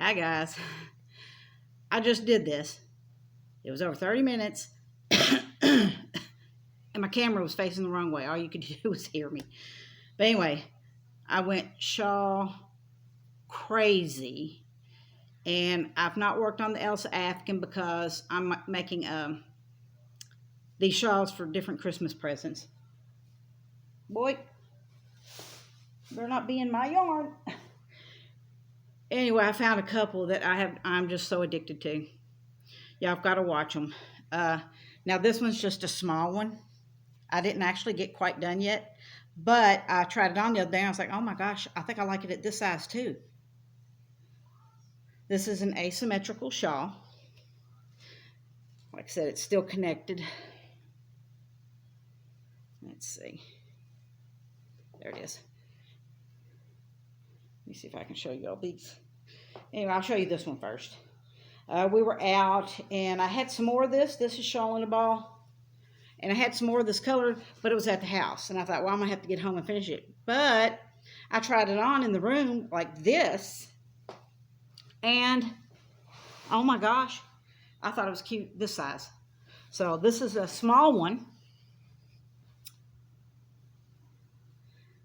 Hi guys. I just did this. It was over 30 minutes and my camera was facing the wrong way. All you could do was hear me. But anyway, I went shawl crazy and I've not worked on the Elsa African because I'm making these shawls for different Christmas presents. Boy, they're not being my yarn. Anyway, I found a couple that I'm just so addicted to. Yeah, I've got to watch them. Now this one's just a small one. I didn't actually get quite done yet, but I tried it on the other day and I was like, oh my gosh, I think I like it at this size too. This is an asymmetrical shawl. Like I said, it's still connected. Let's see. There it is. Let me see if I can show you all these. Anyway, I'll show you this one first. We were out and I had some more of this. This is shawl in a ball. And I had some more of this color, but it was at the house. And I thought, well, I'm going to have to get home and finish it. But I tried it on in the room like this. And, oh my gosh, I thought it was cute this size. So this is a small one.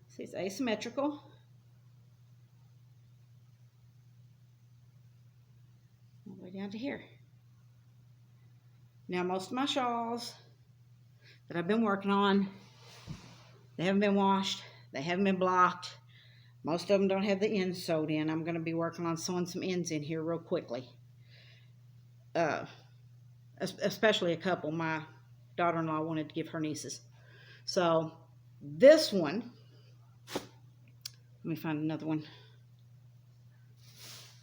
See, it's asymmetrical. All the way down to here. Now, most of my shawls that I've been working on, they haven't been washed, they haven't been blocked. Most of them don't have the ends sewed in. I'm going to be working on sewing some ends in here real quickly. Especially a couple my daughter-in-law wanted to give her nieces. So this one, let me find another one.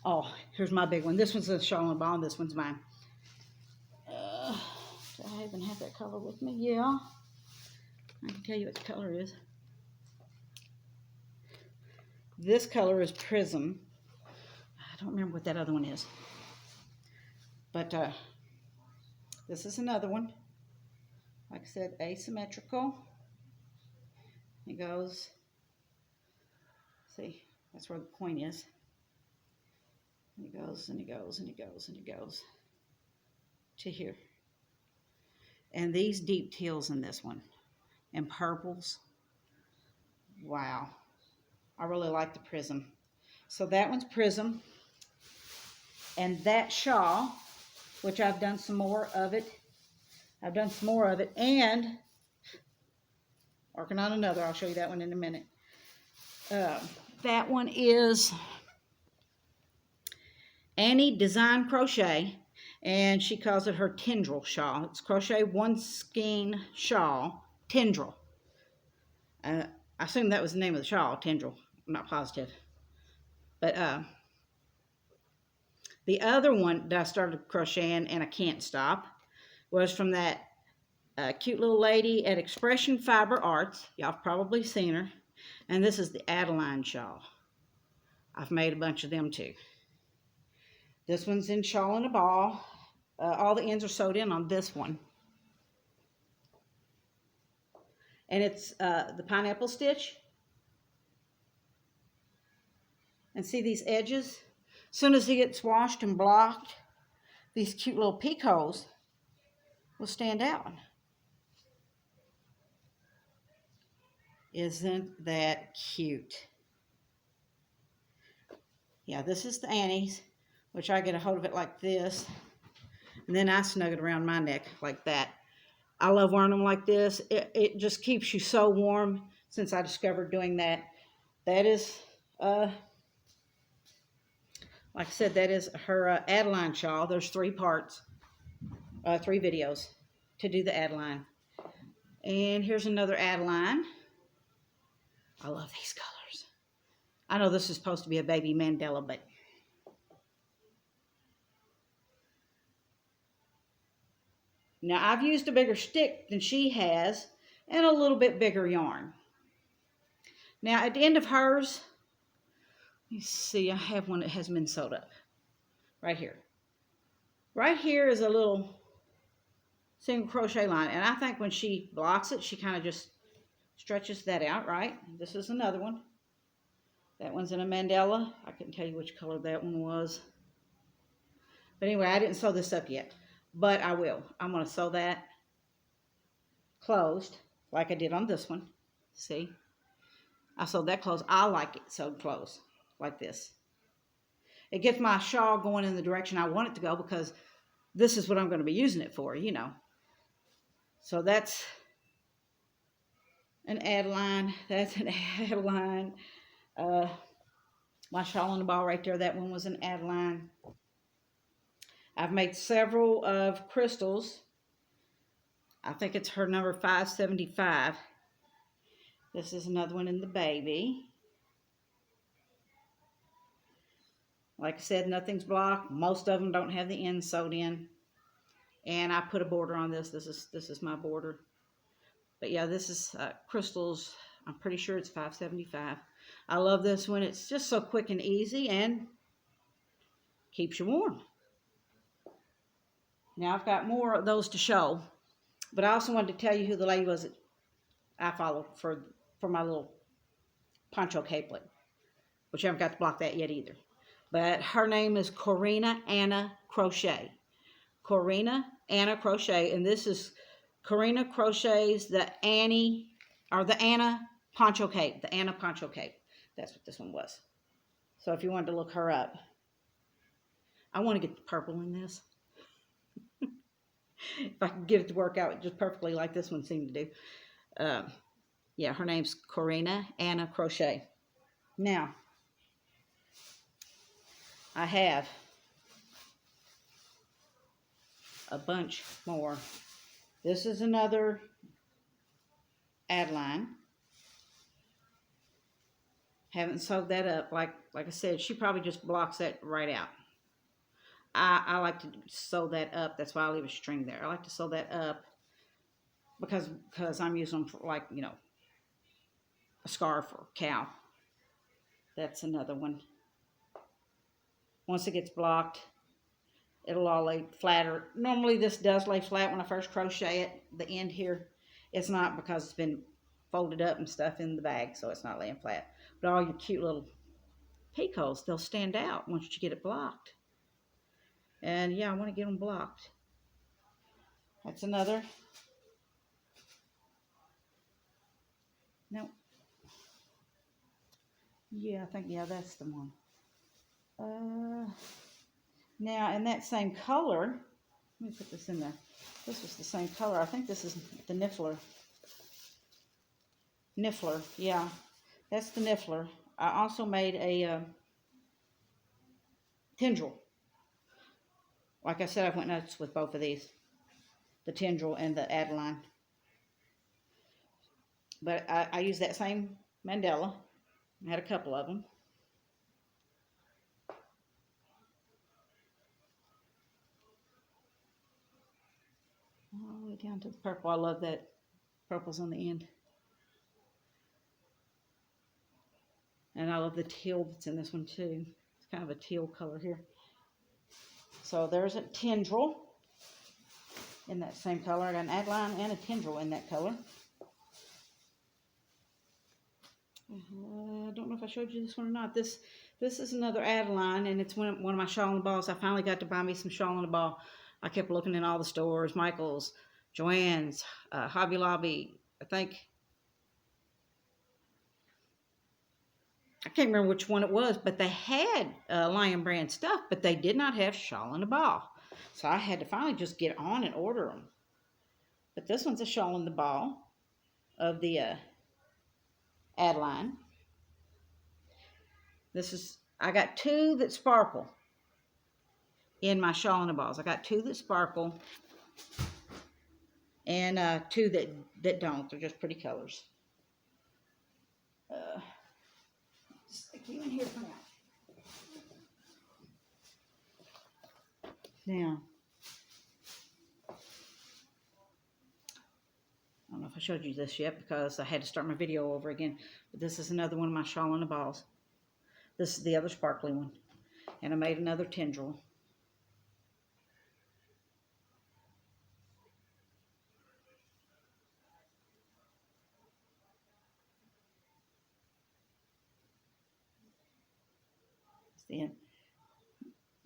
Oh, here's my big one. This one's a shawl and ball, and this one's mine. Do I even have that color with me? Yeah. I can tell you what the color is. This color is Prism. I don't remember what that other one is. But this is another one. Like I said, asymmetrical. It goes, see, that's where the point is. And it goes, and it goes, and it goes, and it goes to here. And these deep teals in this one. And purples. Wow. I really like the Prism. So that one's Prism. And that shawl, which I've done some more of it. And working on another. I'll show you that one in a minute. That one is Annie Design Crochet. And she calls it her tendril shawl. It's crochet one skein shawl, tendril. I assume that was the name of the shawl, tendril. I'm not positive. But the other one that I started crocheting and I can't stop was from that cute little lady at Expression Fiber Arts. Y'all have probably seen her. And this is the Adeline shawl. I've made a bunch of them too. This one's in shawl and a ball. All the ends are sewed in on this one. And it's the pineapple stitch. And see these edges? As soon as it gets washed and blocked, these cute little peek holes will stand out. Isn't that cute? Yeah, this is the Annie's, which I get a hold of it like this. And then I snug it around my neck like that. I love wearing them like this. It just keeps you so warm since I discovered doing that. That is, like I said, that is her Adeline shawl. There's 3 parts, 3 videos to do the Adeline. And here's another Adeline. I love these colors. I know this is supposed to be a baby Mandela, but now, I've used a bigger stick than she has and a little bit bigger yarn. Now, at the end of hers, let me see, I have one that hasn't been sewed up. Right here. Right here is a little single crochet line. And I think when she blocks it, she kind of just stretches that out, right? This is another one. That one's in a mandala. I couldn't tell you which color that one was. But anyway, I didn't sew this up yet, but I will. I'm going to sew that closed like I did on this one. See? I sewed that closed. I like it sewed closed like this. It gets my shawl going in the direction I want it to go because this is what I'm going to be using it for, you know. So that's an add line. That's an add line. My shawl on the ball right there, that one was an add line. I've made several of Crystal's. I think it's her number 575. This is another one in the baby. Like I said, nothing's blocked. Most of them don't have the ends sewed in. And I put a border on this. This is my border. But yeah, this is Crystal's. I'm pretty sure it's 575. I love this one. It's just so quick and easy and keeps you warm. Now I've got more of those to show. But I also wanted to tell you who the lady was that I followed for my little poncho capelet, which I haven't got to block that yet either. But her name is Corina Anna Crochet. Corina Anna Crochet, and this is Corina Crochets the Anna Poncho Cape. The Anna Poncho Cape. That's what this one was. So if you wanted to look her up. I want to get the purple in this. If I can get it to work out just perfectly like this one seemed to do. Yeah, her name's Corina Anna Crochet. Now, I have a bunch more. This is another add line. Haven't sewed that up. Like I said, she probably just blocks that right out. I like to sew that up. That's why I leave a string there. I like to sew that up because I'm using them for, like, you know, a scarf or cow. That's another one. Once it gets blocked, it'll all lay flatter. Normally this does lay flat when I first crochet it. The end here, it's not because it's been folded up and stuff in the bag, so it's not laying flat. But all your cute little picots, they'll stand out once you get it blocked. And yeah, I want to get them blocked. That's another. No. Yeah, I think, yeah, that's the one. Now, in that same color, let me put this in there. This was the same color. I think this is the Niffler. Niffler, yeah. That's the Niffler. I also made a tendril. Like I said, I went nuts with both of these. The tendril and the Adeline. But I used that same mandala. I had a couple of them. All the way down to the purple. I love that purple's on the end. And I love the teal that's in this one too. It's kind of a teal color here. So there's a tendril in that same color. I got an Adeline and a tendril in that color. I don't know if I showed you this one or not. This is another Adeline, and it's one of my shawl and balls. I finally got to buy me some shawl and a ball. I kept looking in all the stores, Michael's, Joann's, Hobby Lobby. I can't remember which one it was, but they had Lion brand stuff, but they did not have shawl and a ball. So I had to finally just get on and order them. But this one's a shawl and the ball of the Adeline. I got two that sparkle in my shawl and the balls. I got two that sparkle and two that don't. They're just pretty colors. Stick you in here for now. Now, I don't know if I showed you this yet because I had to start my video over again. But this is another one of my shawl and the balls. This is the other sparkly one. And I made another tendril.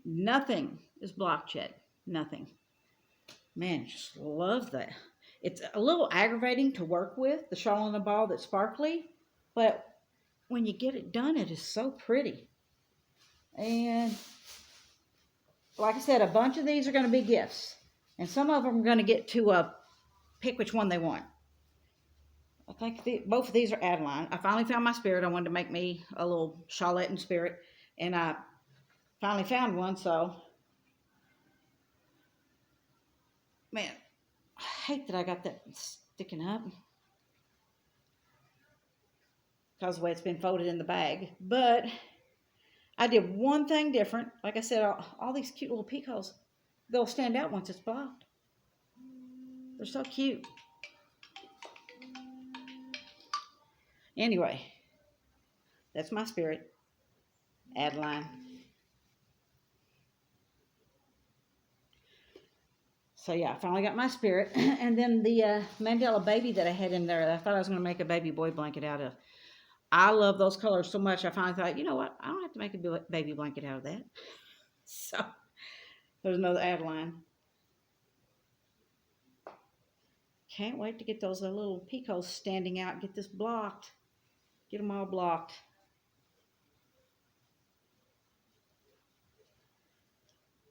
Nothing is blocked yet. Nothing. Man, just love that. It's a little aggravating to work with, the shawl in a ball that's sparkly, but when you get it done, it is so pretty. And like I said, a bunch of these are going to be gifts. And some of them are going to get to pick which one they want. I think both of these are Adeline. I finally found my spirit. I wanted to make me a little shawlette in spirit. And I finally found one, so. Man, I hate that I got that sticking up. Because of the way it's been folded in the bag. But I did one thing different. Like I said, all these cute little peacocks, they'll stand out once it's blocked. They're so cute. Anyway, that's my spirit, Adeline. So yeah, I finally got my spirit. And then the Mandela baby that I had in there, I thought I was going to make a baby boy blanket out of. I love those colors so much, I finally thought, you know what, I don't have to make a baby blanket out of that. So, there's another Adeline. Can't wait to get those little peacocks standing out and get this blocked. Get them all blocked.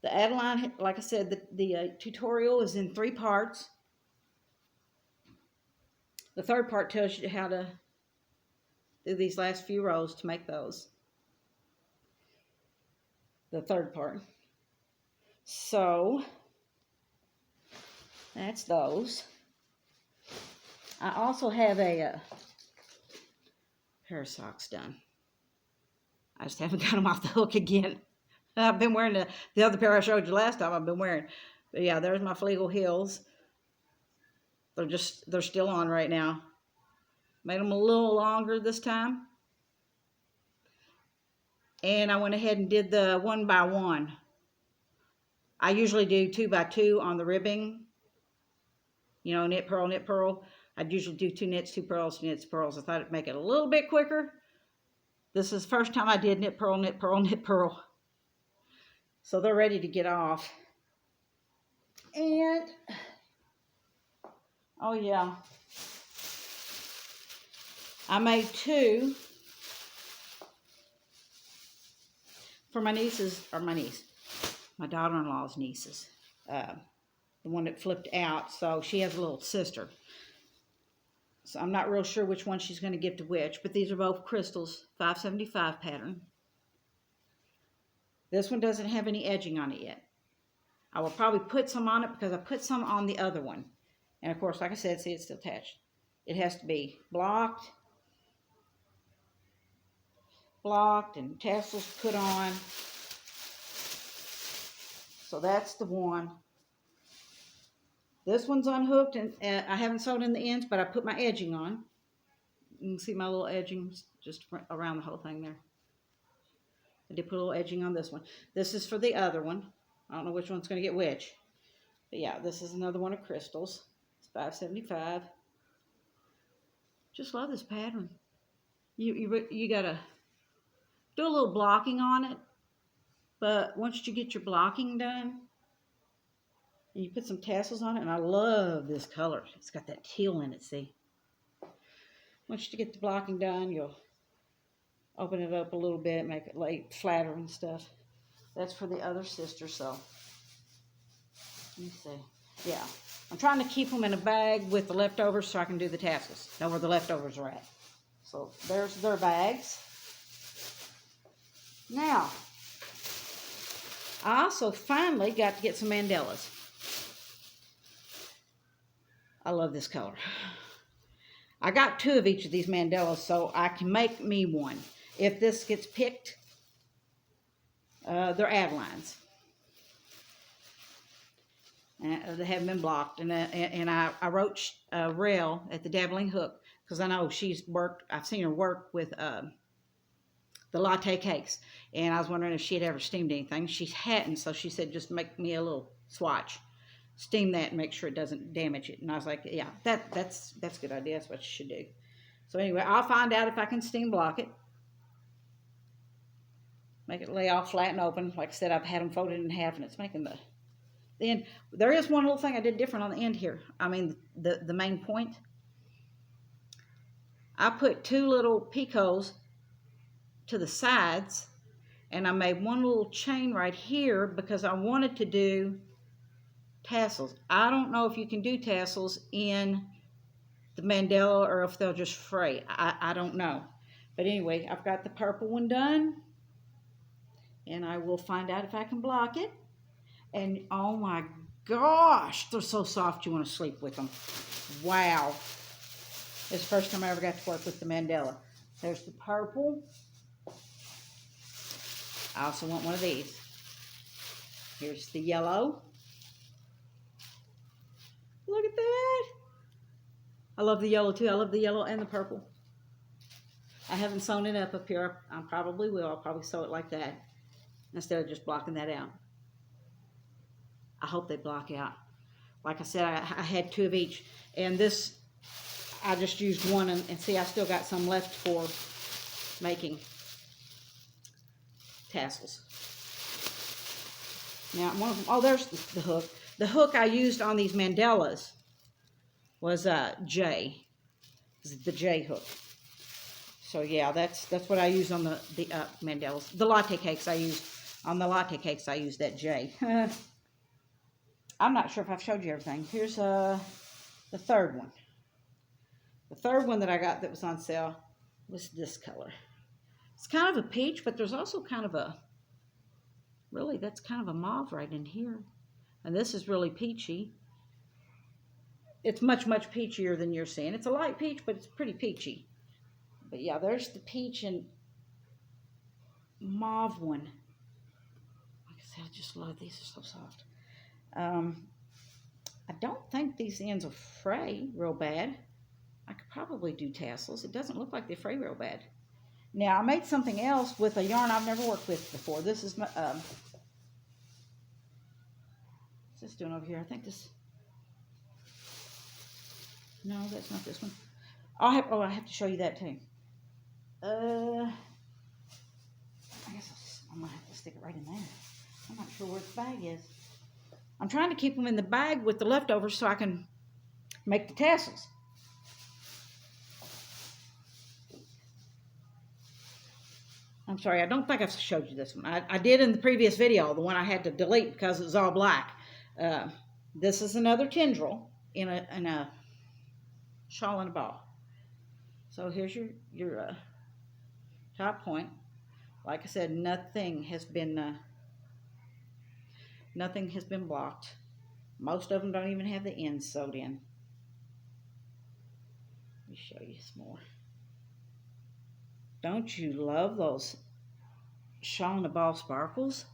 The Adeline, like I said, the tutorial is in 3 parts. The third part tells you how to do these last few rows to make those. The third part. So, that's those. I also have a pair of socks done. I just haven't got them off the hook again. I've been wearing the other pair I showed you last time I've been wearing. But yeah, there's my Flegel heels. They're still on right now. Made them a little longer this time. And I went ahead and did the 1 by 1. I usually do 2 by 2 on the ribbing. You know, knit, purl, knit, purl. I'd usually do 2 knits, 2 purls, 2 knits, purls. I thought it'd make it a little bit quicker. This is the first time I did knit, purl, knit, purl, knit, purl. So they're ready to get off. And, oh yeah, I made 2 for my nieces, or my daughter-in-law's nieces. The one that flipped out, so she has a little sister. So I'm not real sure which one she's going to give to which, but these are both crystals, 575 pattern. This one doesn't have any edging on it yet. I will probably put some on it because I put some on the other one. And of course, like I said, see, it's still attached. It has to be blocked and tassels put on. So that's the one. This one's unhooked, and I haven't sewed in the ends, but I put my edging on. You can see my little edging just around the whole thing there. I did put a little edging on this one. This is for the other one. I don't know which one's going to get which. But yeah, this is another one of crystals. It's 575. Just love this pattern. You got to do a little blocking on it. But once you get your blocking done, and you put some tassels on it, and I love this color. It's got that teal in it, see? Once you get the blocking done, you'll open it up a little bit, make it lay flatter and stuff. That's for the other sister, so. Let me see. Yeah. I'm trying to keep them in a bag with the leftovers so I can do the tassels. Know where the leftovers are at. So there's their bags. Now, I also finally got to get some mandalas. I love this color. I got 2 of each of these mandalas so I can make me one. If this gets picked, they're Adelines. They haven't been blocked. And I wrote Rail at the dabbling hook because I know I've seen her work with the latte cakes. And I was wondering if she had ever steamed anything. She hadn't, so she said just make me a little swatch. Steam that and make sure it doesn't damage it. And I was like, yeah, that's a good idea. That's what you should do. So anyway, I'll find out if I can steam block it. Make it lay all flat and open. Like I said, I've had them folded in half, and it's making the end. There is one little thing I did different on the end here. I mean, the main point. I put 2 little picots to the sides, and I made one little chain right here because I wanted to do tassels. I don't know if you can do tassels in the mandala or if they'll just fray. I don't know. But anyway, I've got the purple one done, and I will find out if I can block it. And oh my gosh, they're so soft you want to sleep with them. Wow. It's the first time I ever got to work with the mandala. There's the purple. I also want one of these. Here's the yellow. Look at that. I love the yellow too. I love the yellow and the purple. I haven't sewn it up here. I probably will. I'll probably sew it like that instead of just blocking that out. I hope they block out. Like I said, I had 2 of each. And this, I just used one. And see, I still got some left for making tassels. Now, one of them, oh, there's the hook. The hook I used on these mandalas was J. This is the J hook. So yeah, that's what I used on the mandalas. The latte cakes I used, on the latte cakes I used that J. I'm not sure if I've showed you everything. Here's the 3rd one. The 3rd one that I got that was on sale was this color. It's kind of a peach, but there's also kind of a, really, that's kind of a mauve right in here. And this is really peachy. It's much, much peachier than you're seeing. It's a light peach, but it's pretty peachy. But yeah, there's the peach and mauve one. Like I said, I just love these. They're so soft. I don't think these ends will fray real bad. I could probably do tassels. It doesn't look like they fray real bad. Now, I made something else with a yarn I've never worked with before. This is my, what's this doing over here? I think this, no, that's not this one. I have to show you that too. I guess I'm going to have to stick it right in there. I'm not sure where the bag is. I'm trying to keep them in the bag with the leftovers so I can make the tassels. I'm sorry, I don't think I've showed you this one. I did in the previous video, the one I had to delete because it was all black. This is another tendril in a shawl and a ball. So here's your top point. Like I said, nothing has been blocked. Most of them don't even have the ends sewed in. Let me show you some more. Don't you love those shawl and a ball sparkles?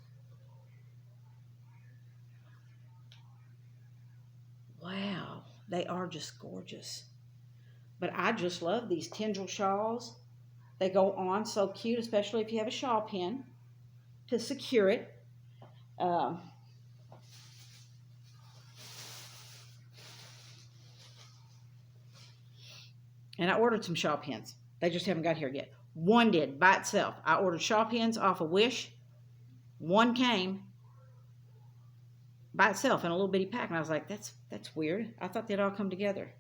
Wow, they are just gorgeous. But I just love these tendril shawls. They go on so cute, especially if you have a shawl pin to secure it. And I ordered some shawl pins. They just haven't got here yet. One did by itself. I ordered shawl pins off of Wish. One came by itself in a little bitty pack, and I was like, that's weird. I thought they'd all come together.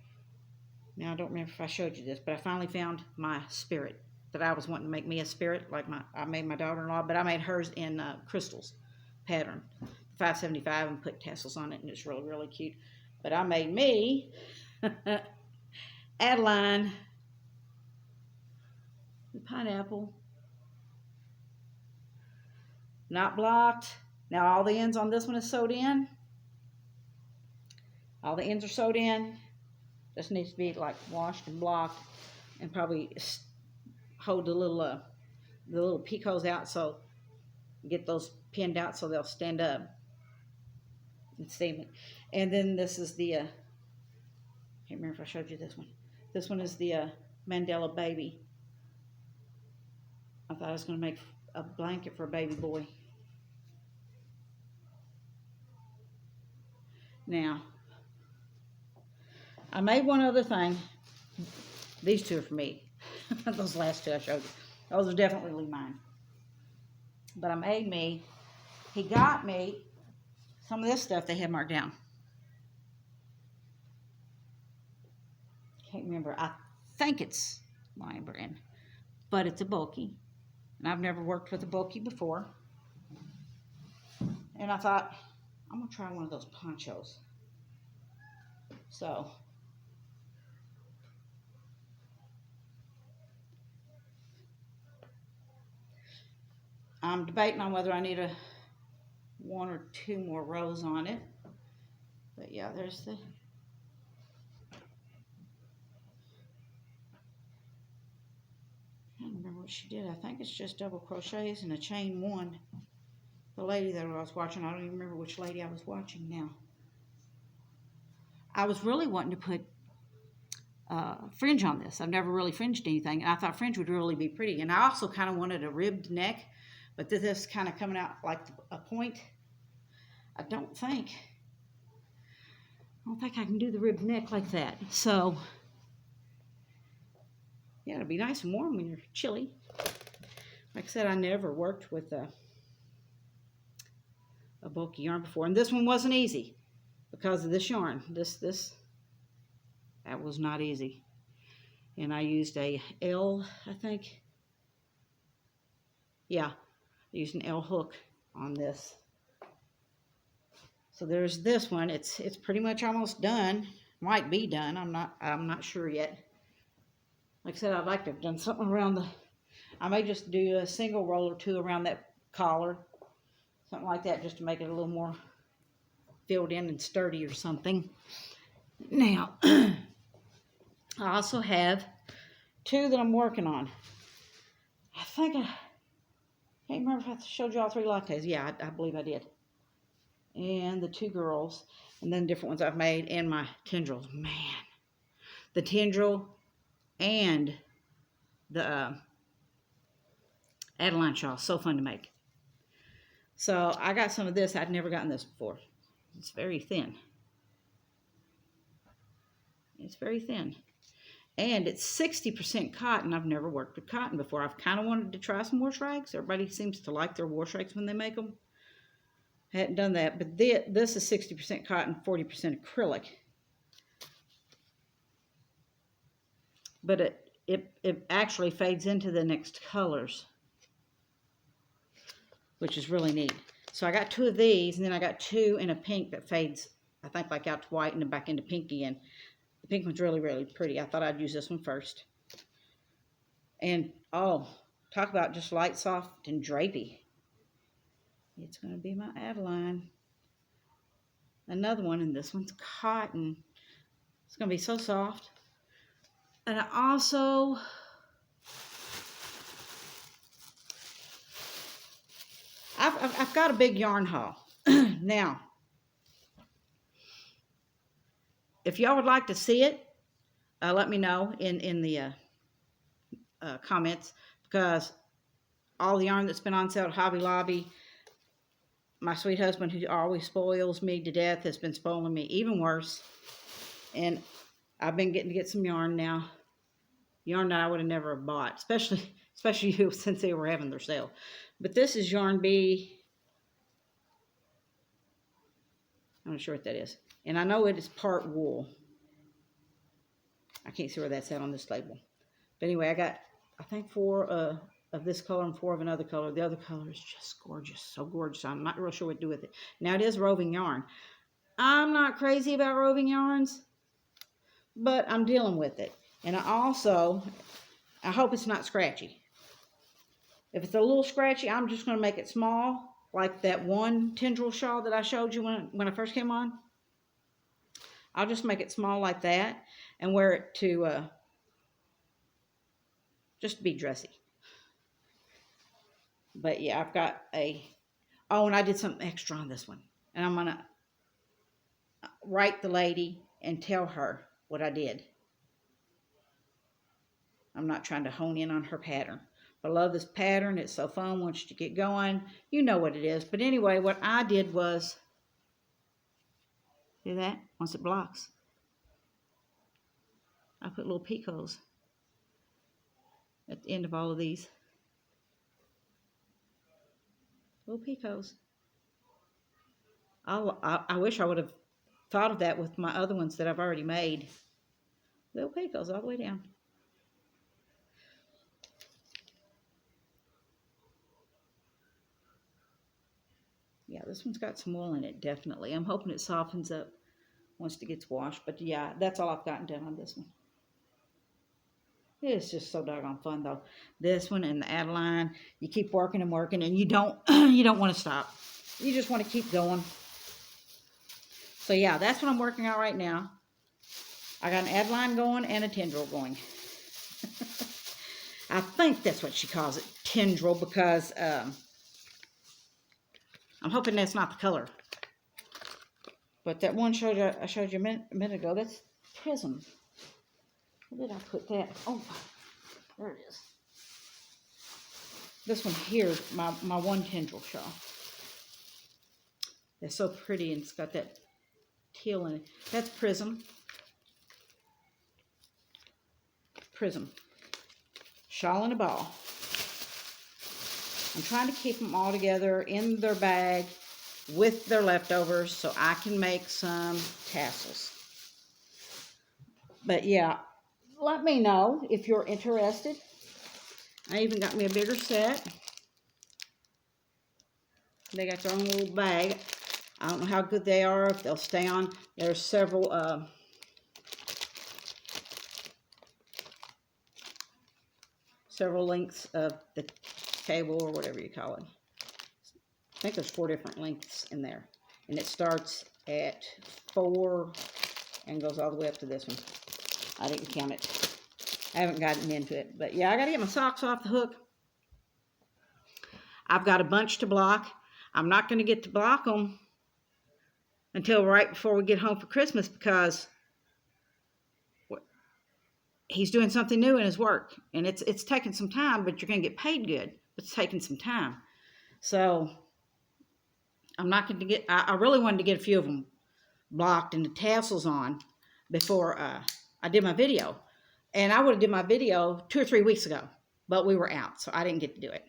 Now, I don't remember if I showed you this, but I finally found my spirit that I was wanting to make me a spirit. Like I made my daughter-in-law, but I made hers in crystals pattern, 575, and put tassels on it, and it's really, really cute. But I made me Adeline, the pineapple, not blocked. Now all the ends on this one is sewed in. All the ends are sewed in. This needs to be like washed and blocked, and probably hold the little picots out, so get those pinned out so they'll stand up and stay. And then this is the can't remember if I showed you this one. This one is the Mandela baby. I thought I was going to make a blanket for a baby boy. Now, I made one other thing. These two are for me. Those last two I showed you. Those are definitely mine. But he got me some of this stuff they had marked down. Can't remember. I think it's Lion Brand, but it's a bulky. And I've never worked with a bulky before. And I thought, I'm going to try one of those ponchos. So, I'm debating on whether I need one or two more rows on it. But yeah, there's the... I don't remember what she did. I think it's just double crochets and a chain one. The lady that I was watching, I don't even remember which lady I was watching now. I was really wanting to put fringe on this. I've never really fringed anything, and I thought fringe would really be pretty. And I also kind of wanted a ribbed neck, but this kind of coming out like a point. I don't think I can do the ribbed neck like that. So, yeah, it'll be nice and warm when you're chilly. Like I said, I never worked with a bulky yarn before, and this one wasn't easy because of this yarn. That was not easy. And I used a L, I think. Yeah, I used an L hook on this. So there's this one. It's pretty much almost done. Might be done. I'm not sure yet. Like I said, I'd like to have done something around I may just do a single roll or two around that collar. Something like that, just to make it a little more filled in and sturdy or something. Now, I also have two that I'm working on. I think I can't remember if I showed you all three lattes. Yeah, I believe I did. And the two girls, and then different ones I've made, and my tendrils. Man, the tendril and the Adeline shawl, so fun to make. So I got some of this. I'd never gotten this before. It's very thin. It's very thin. And it's 60% cotton. I've never worked with cotton before. I've kind of wanted to try some wash rags. Everybody seems to like their wash rags when they make them. I hadn't done that. But this is 60% cotton, 40% acrylic. But it actually fades into the next colors, which is really neat. So I got two of these, and then I got two in a pink that fades, I think, like out to white and then back into pink again. The pink one's really, really pretty. I thought I'd use this one first. And, oh, talk about just light, soft, and drapey. It's going to be my Adeline. Another one, and this one's cotton. It's going to be so soft. And I also... I've got a big yarn haul. Now, if y'all would like to see it, let me know in the comments, because all the yarn that's been on sale at Hobby Lobby, my sweet husband, who always spoils me to death, has been spoiling me even worse. And I've been getting to get some yarn now. Yarn that I would have never bought, especially since they were having their sale. But this is Yarn B. I'm not sure what that is. And I know it is part wool. I can't see where that's at on this label. But anyway, I got, I think, 4 of this color and 4 of another color. The other color is just gorgeous. So gorgeous. I'm not real sure what to do with it. Now, it is roving yarn. I'm not crazy about roving yarns, but I'm dealing with it. And I hope it's not scratchy. If it's a little scratchy, I'm just going to make it small, like that one tendril shawl that I showed you when I first came on. I'll just make it small like that and wear it to just be dressy. But yeah, I've got and I did something extra on this one. And I'm going to write the lady and tell her what I did. I'm not trying to hone in on her pattern. But I love this pattern. It's so fun once you get going. You know what it is. But anyway, what I did was, see that? Once it blocks, I put little picots at the end of all of these. Little picos. I wish I would have thought of that with my other ones that I've already made. Little picos all the way down. Yeah, this one's got some wool in it, definitely. I'm hoping it softens up once it gets washed. But yeah, that's all I've gotten done on this one. It's just so doggone fun though. This one and the Adeline, you keep working and working, and you don't you don't want to stop. You just want to keep going. So yeah, that's what I'm working on right now. I got an Adeline going and a tendril going. I think that's what she calls it, tendril, because I'm hoping that's not the color. But that one I showed you a minute ago, that's prism. Where did I put that? Oh, there it is. This one here is my one tendril shawl. They're so pretty, and it's got that teal in it. That's prism. Prism. Shawl and a ball. I'm trying to keep them all together in their bag with their leftovers so I can make some tassels. But yeah, let me know if you're interested. I even got me a bigger set. They got their own little bag. I don't know how good they are, if they'll stay on. There's several lengths of the cable, or whatever you call it. I think there's 4 different lengths in there. And it starts at 4 and goes all the way up to this one. I didn't count it. I haven't gotten into it. But yeah, I got to get my socks off the hook. I've got a bunch to block. I'm not going to get to block them until right before we get home for Christmas, because he's doing something new in his work. And it's taking some time, but you're going to get paid good. But it's taking some time. So I'm not going to get, I really wanted to get a few of them blocked and the tassels on before I did my video. And I would have did my video 2 or 3 weeks ago, but we were out, so I didn't get to do it.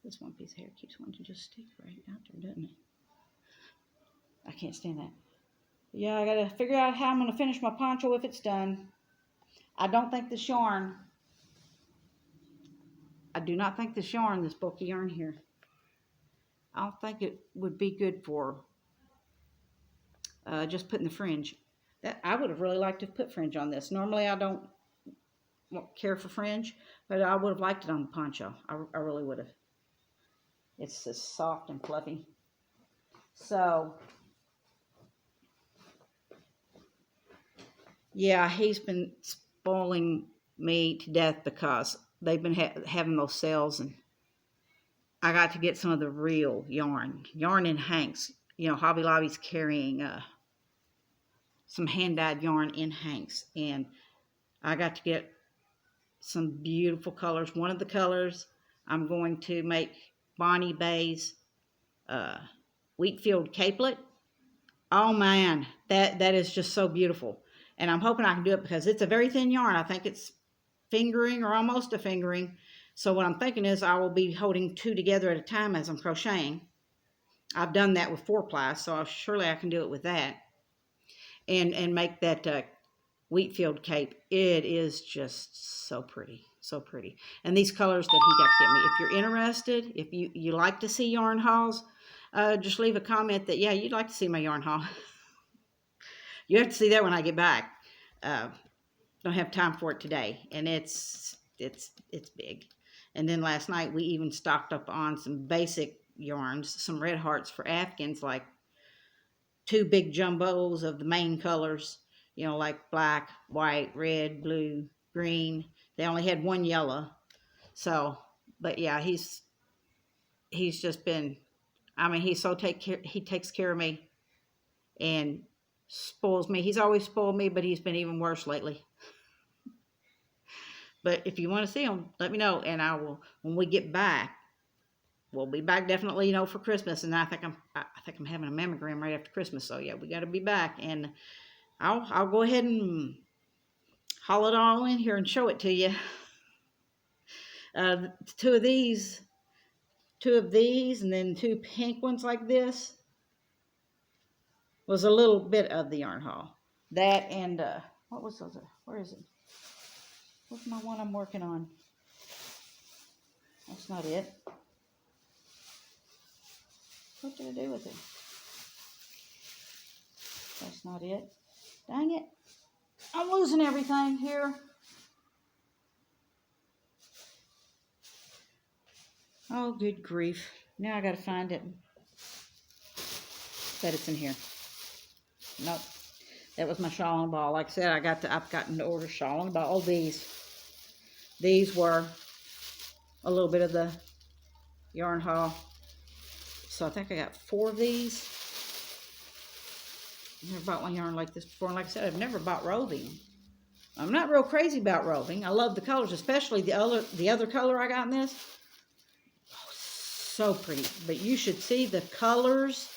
This one piece of hair keeps wanting to just stick right out there, doesn't it? I can't stand that. Yeah, I got to figure out how I'm going to finish my poncho if it's done. I don't think this yarn, I do not think this yarn, this bulky yarn here, I don't think it would be good for just putting the fringe. That I would have really liked to put fringe on this. Normally I don't care for fringe, but I would have liked it on the poncho. I really would have. It's just soft and fluffy. So, yeah, he's been spoiling me to death because they've been having those sales, and I got to get some of the real yarn in hanks. You know, Hobby Lobby's carrying some hand-dyed yarn in hanks, and I got to get some beautiful colors. One of the colors I'm going to make Bonnie Bay's Wheatfield capelet. Oh man, that is just so beautiful. And I'm hoping I can do it because it's a very thin yarn. I think it's fingering or almost a fingering. So what I'm thinking is I will be holding 2 together at a time as I'm crocheting. I've done that with 4-ply, so surely I can do it with that. And make that Wheatfield cape. It is just so pretty, so pretty. And these colors that he got to get me. If you're interested, if you like to see yarn hauls, just leave a comment that, yeah, you'd like to see my yarn haul. You have to see that when I get back. Don't have time for it today, and it's big. And then last night we even stocked up on some basic yarns, some red hearts for Afghans, like 2 big jumbos of the main colors, you know, like black, white, red, blue, green. They only had 1 yellow. So, but yeah, he's just been, I mean, he takes care of me and spoils me. He's always spoiled me, but he's been even worse lately. But if you want to see him, let me know, and I will, when we get back, we'll be back definitely, you know, for Christmas. And I think I'm having a mammogram right after Christmas. So yeah, we got to be back, and I'll go ahead and haul it all in here and show it to you. 2 two of these and then two pink ones like this was a little bit of the yarn haul. That and, what was those? Where is it? What's my one I'm working on? That's not it. What did I do with it? That's not it. Dang it. I'm losing everything here. Oh, good grief. Now I gotta find it. Bet it's in here. Nope. That was my shawl and ball. Like I said, I've gotten to order shawl and ball. These were a little bit of the yarn haul. So I think I got 4 of these. I've never bought one yarn like this before. And like I said, I've never bought roving. I'm not real crazy about roving. I love the colors, especially the other color I got in this. Oh, so pretty. But you should see the colors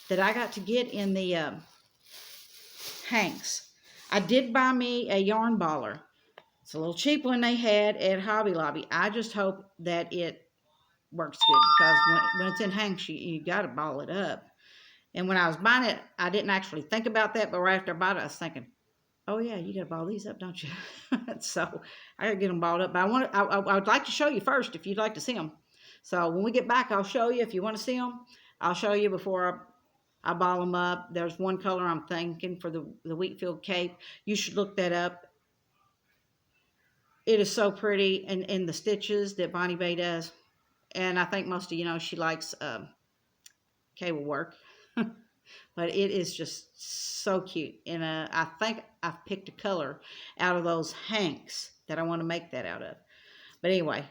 that I got to get in the hanks. I did buy me a yarn baller. It's a little cheap one they had at Hobby Lobby. I just hope that it works good, because when it's in hanks, you got to ball it up. And when I was buying it, I didn't actually think about that, but right after I bought it, I was thinking, oh yeah, you got to ball these up, don't you? So I got to get them balled up. But I would like to show you first if you'd like to see them. So when we get back, I'll show you. If you want to see them, I'll show you before I ball them up. There's one color I'm thinking for the Wheatfield cape. You should look that up. It is so pretty, and in the stitches that Bonnie Bay does. And I think most of you know she likes cable work. But it is just so cute. And I think I've picked a color out of those hanks that I want to make that out of. But anyway,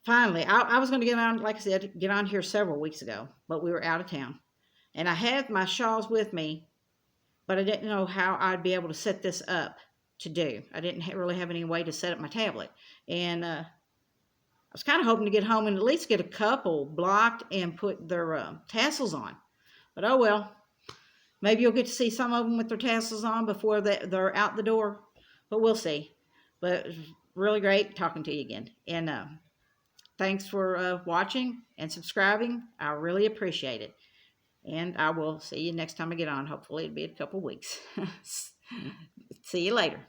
finally, I was going to get on, like I said, get on here several weeks ago, but we were out of town. And I had my shawls with me, but I didn't know how I'd be able to set this up to do. I didn't really have any way to set up my tablet. And I was kind of hoping to get home and at least get a couple blocked and put their tassels on. But oh well. Maybe you'll get to see some of them with their tassels on before they're out the door. But we'll see. But it was really great talking to you again. And thanks for watching and subscribing. I really appreciate it. And I will see you next time I get on. Hopefully it'll be a couple weeks. See you later.